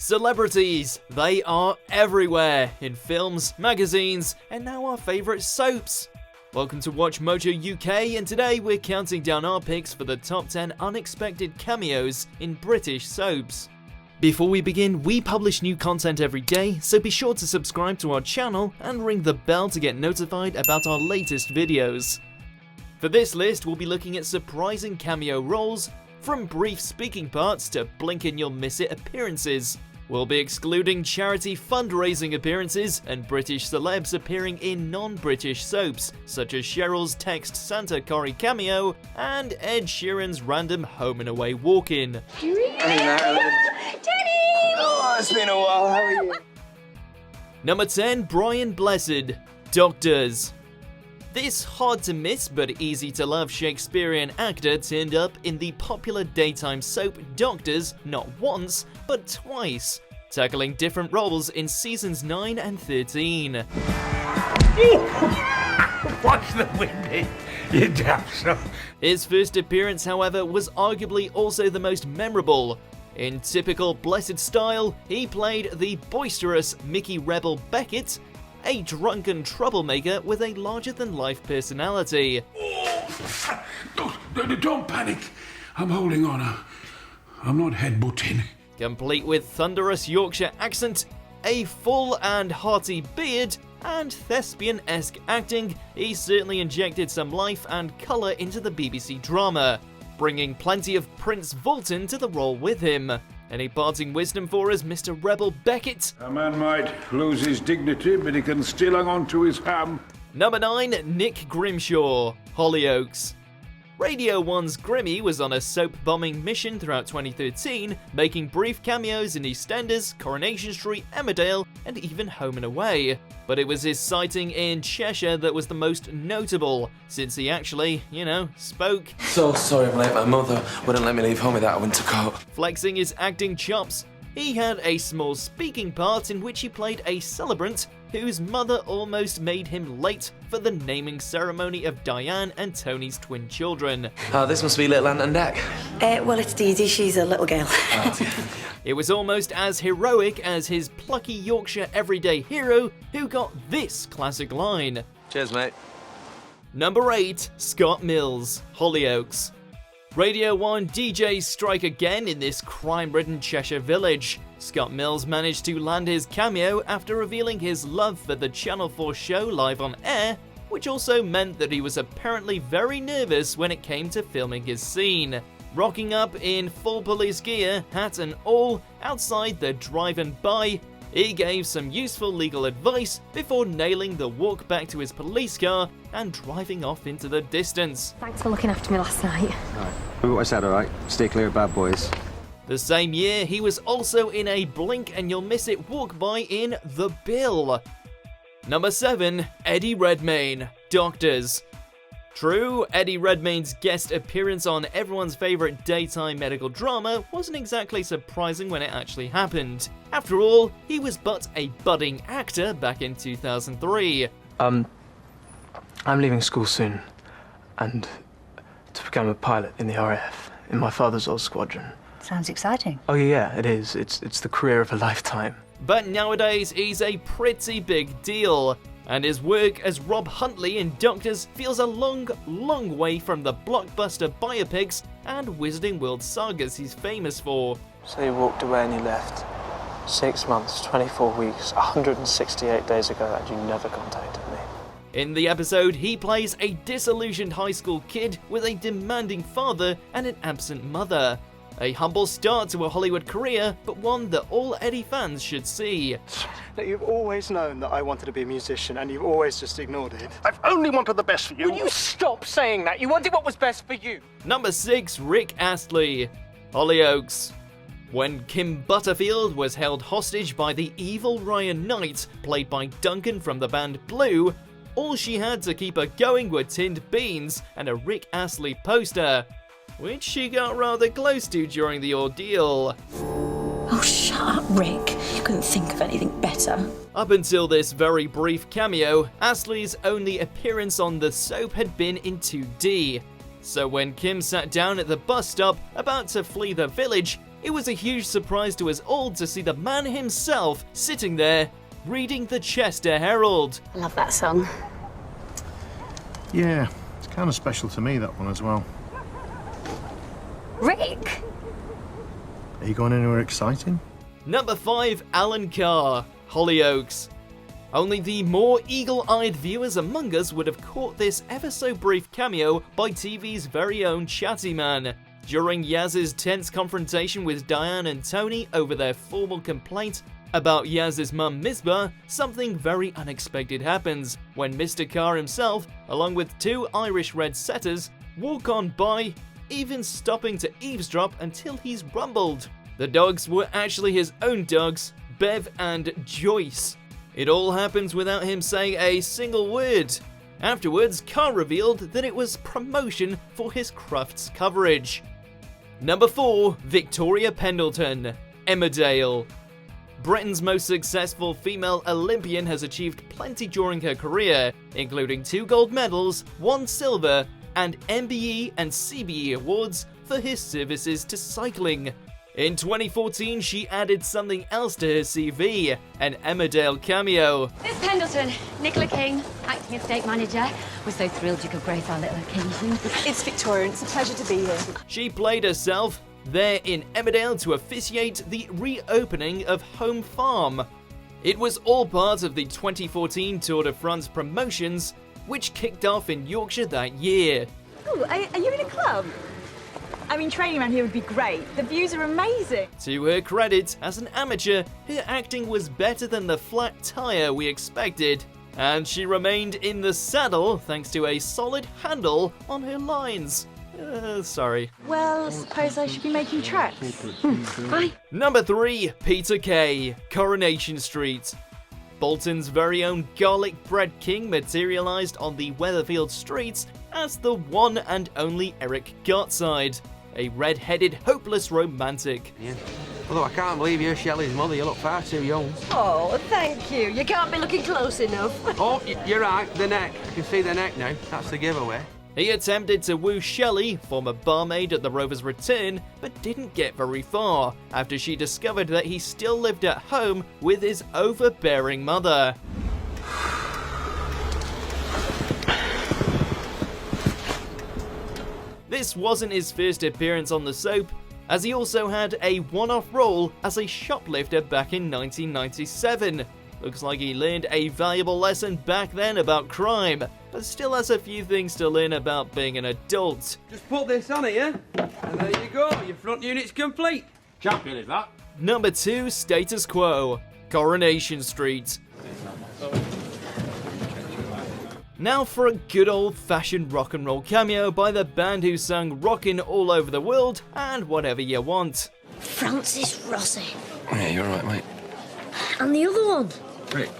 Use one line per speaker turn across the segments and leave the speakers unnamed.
Celebrities, they are everywhere, in films, magazines, and now our favourite soaps. Welcome to Watch Mojo UK, and today we're counting down our picks for the top 10 unexpected cameos in British soaps. Before we begin, we publish new content every day, so be sure to subscribe to our channel and ring the bell to get notified about our latest videos. For this list, we'll be looking at surprising cameo roles, from brief speaking parts to blink and you'll miss it appearances. We'll be excluding charity fundraising appearances and British celebs appearing in non-British soaps, such as Cheryl's Text Santa Corey cameo and Ed Sheeran's random home and away walk-in.
Teddy! Oh, it's been a while, how are you?
Number 10, Brian Blessed, Doctors. This hard-to-miss but easy-to-love Shakespearean actor turned up in the popular daytime soap Doctors not once, but twice, tackling different roles in seasons 9 and 13.
Watch the windy, you daft son.
His first appearance, however, was arguably also the most memorable. In typical Blessed style, he played the boisterous Mickey Rebel Beckett, a drunken troublemaker with a larger-than-life personality.
Don't panic. I'm holding on. I'm not headbutting.
Complete with thunderous Yorkshire accent, a full and hearty beard, and thespian-esque acting, he certainly injected some life and colour into the BBC drama, bringing plenty of Prince Vultan to the role with him. Any parting wisdom for us, Mr. Rebel Beckett?
A man might lose his dignity, but he can still hang on to his ham.
Number 9, Nick Grimshaw, Hollyoaks. Radio 1's Grimmy was on a soap-bombing mission throughout 2013, making brief cameos in EastEnders, Coronation Street, Emmerdale, and even Home and Away. But it was his sighting in Cheshire that was the most notable, since he actually, spoke.
So sorry I'm late, my mother wouldn't let me leave home without a winter coat.
Flexing his acting chops, he had a small speaking part in which he played a celebrant whose mother almost made him late for the naming ceremony of Diane and Tony's twin children.
Oh, this must be little Ant and Dec.
Well, it's Dee Dee, she's a little girl.
It was almost as heroic as his plucky Yorkshire everyday hero who got this classic line.
Cheers, mate.
Number 8, Scott Mills, Hollyoaks. Radio 1 DJs strike again in this crime-ridden Cheshire village. Scott Mills managed to land his cameo after revealing his love for the Channel 4 show live on air, which also meant that he was apparently very nervous when it came to filming his scene. Rocking up in full police gear, hat and all, outside the drive and by, he gave some useful legal advice before nailing the walk back to his police car and driving off into the distance.
Thanks for looking after me last night.
I said, alright, stay clear of bad boys.
The same year, he was also in a blink and you'll miss it walk by in The Bill. Number 7, Eddie Redmayne, Doctors. True, Eddie Redmayne's guest appearance on everyone's favourite daytime medical drama wasn't exactly surprising when it actually happened. After all, he was but a budding actor back in 2003.
I'm leaving school soon, and to become a pilot in the RAF, in my father's old squadron.
Sounds exciting.
Oh yeah, it is. It's the career of a lifetime.
But nowadays, he's a pretty big deal, and his work as Rob Huntley in Doctors feels a long, long way from the blockbuster biopics and Wizarding World sagas he's famous for.
So you walked away and you left. 6 months, 24 weeks, 168 days ago, and you never contacted me.
In the episode, he plays a disillusioned high school kid with a demanding father and an absent mother. A humble start to a Hollywood career, but one that all Eddie fans should see.
That you've always known that I wanted to be a musician, and you've always just ignored it.
I've only wanted the best for you.
Will you stop saying that? You wanted what was best for you.
Number 6, Rick Astley, Hollyoaks. When Kim Butterfield was held hostage by the evil Ryan Knight, played by Duncan from the band Blue, all she had to keep her going were tinned beans and a Rick Astley poster, which she got rather close to during the ordeal.
Oh, shut up, Rick. You couldn't think of anything better.
Up until this very brief cameo, Astley's only appearance on the soap had been in 2D. So when Kim sat down at the bus stop, about to flee the village, It was a huge surprise to us all to see the man himself sitting there reading the Chester Herald.
I love that song.
Yeah, it's kind of special to me, that one as well.
Rick!
Are you going anywhere exciting?
Number 5, Alan Carr, Hollyoaks. Only the more eagle-eyed viewers among us would have caught this ever-so-brief cameo by TV's very own Chatty Man. During Yaz's tense confrontation with Diane and Tony over their formal complaint about Yaz's mum Misbah, something very unexpected happens when Mr. Carr himself, along with 2 Irish red setters, walk on by, even stopping to eavesdrop until he's rumbled. The dogs were actually his own dogs, Bev and Joyce. It all happens without him saying a single word. Afterwards, Carr revealed that it was promotion for his Crufts coverage. Number 4, Victoria Pendleton, Emmerdale. Britain's most successful female Olympian has achieved plenty during her career, including 2 gold medals, 1 silver, and MBE and CBE awards for his services to cycling. In 2014, she added something else to her CV, an Emmerdale cameo.
Miss Pendleton, Nicola King, acting estate manager. We're so thrilled you could grace our little occasion.
It's Victoria, it's a pleasure to be here.
She played herself there in Emmerdale to officiate the reopening of Home Farm. It was all part of the 2014 Tour de France promotions, which kicked off in Yorkshire that year.
Oh, are you in a club? I mean, training around here would be great. The views are amazing.
To her credit, as an amateur, her acting was better than the flat tire we expected, and she remained in the saddle thanks to a solid handle on her lines. Sorry.
Well, suppose I should be making tracks.
Bye.
Number 3, Peter Kay, Coronation Street. Bolton's very own garlic bread king materialised on the Weatherfield streets as the one and only Eric Gartside, a red-headed, hopeless romantic.
Yeah. Although I can't believe you're Shelley's mother, you look far too young.
Oh, thank you. You can't be looking close enough.
Oh, you're right, the neck. I can see the neck now. That's the giveaway.
He attempted to woo Shelley, former barmaid at the Rover's return, but didn't get very far after she discovered that he still lived at home with his overbearing mother. This wasn't his first appearance on the soap, as he also had a one-off role as a shoplifter back in 1997. Looks like he learned a valuable lesson back then about crime, but still has a few things to learn about being an adult.
Just put this on here, and there you go, your front unit's complete.
Champion, is that?
Number 2, Status Quo, Coronation Street. Now for a good old-fashioned rock and roll cameo by the band who sung Rockin' All Over the World and Whatever You Want.
Francis Rossi.
Yeah, you're right, mate.
And the other one.
Great.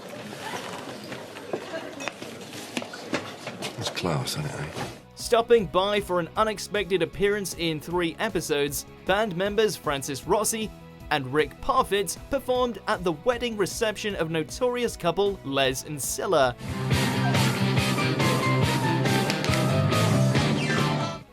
It's close, isn't it, eh?
Stopping by for an unexpected appearance in 3 episodes, band members Francis Rossi and Rick Parfitt performed at the wedding reception of notorious couple Les and Scylla.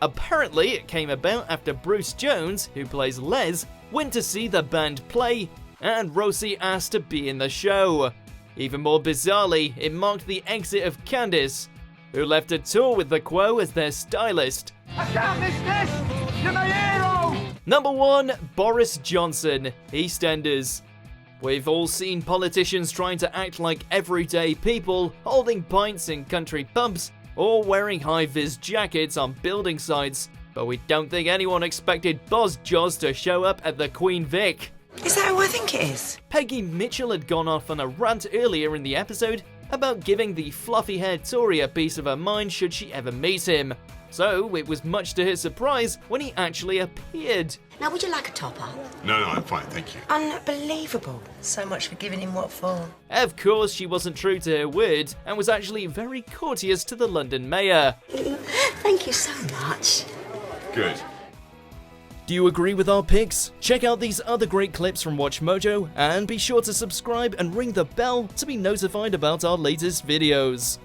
Apparently, it came about after Bruce Jones, who plays Les, went to see the band play, and Rossi asked to be in the show. Even more bizarrely, it marked the exit of Candice, who left a tour with the Quo as their stylist.
I can't miss this! You're my hero!
Number 1, Boris Johnson, EastEnders. We've all seen politicians trying to act like everyday people, holding pints in country pubs, or wearing high-vis jackets on building sites, but we don't think anyone expected Boz Joz to show up at the Queen Vic.
Is that who I think it is?
Peggy Mitchell had gone off on a rant earlier in the episode about giving the fluffy-haired Tory a piece of her mind should she ever meet him. So it was much to her surprise when he actually appeared.
Now, would you like a topper?
No, I'm fine, thank you.
Unbelievable. So much for giving him what for.
Of course, she wasn't true to her word and was actually very courteous to the London mayor.
Thank you so much.
Good.
Do you agree with our picks? Check out these other great clips from WatchMojo and be sure to subscribe and ring the bell to be notified about our latest videos.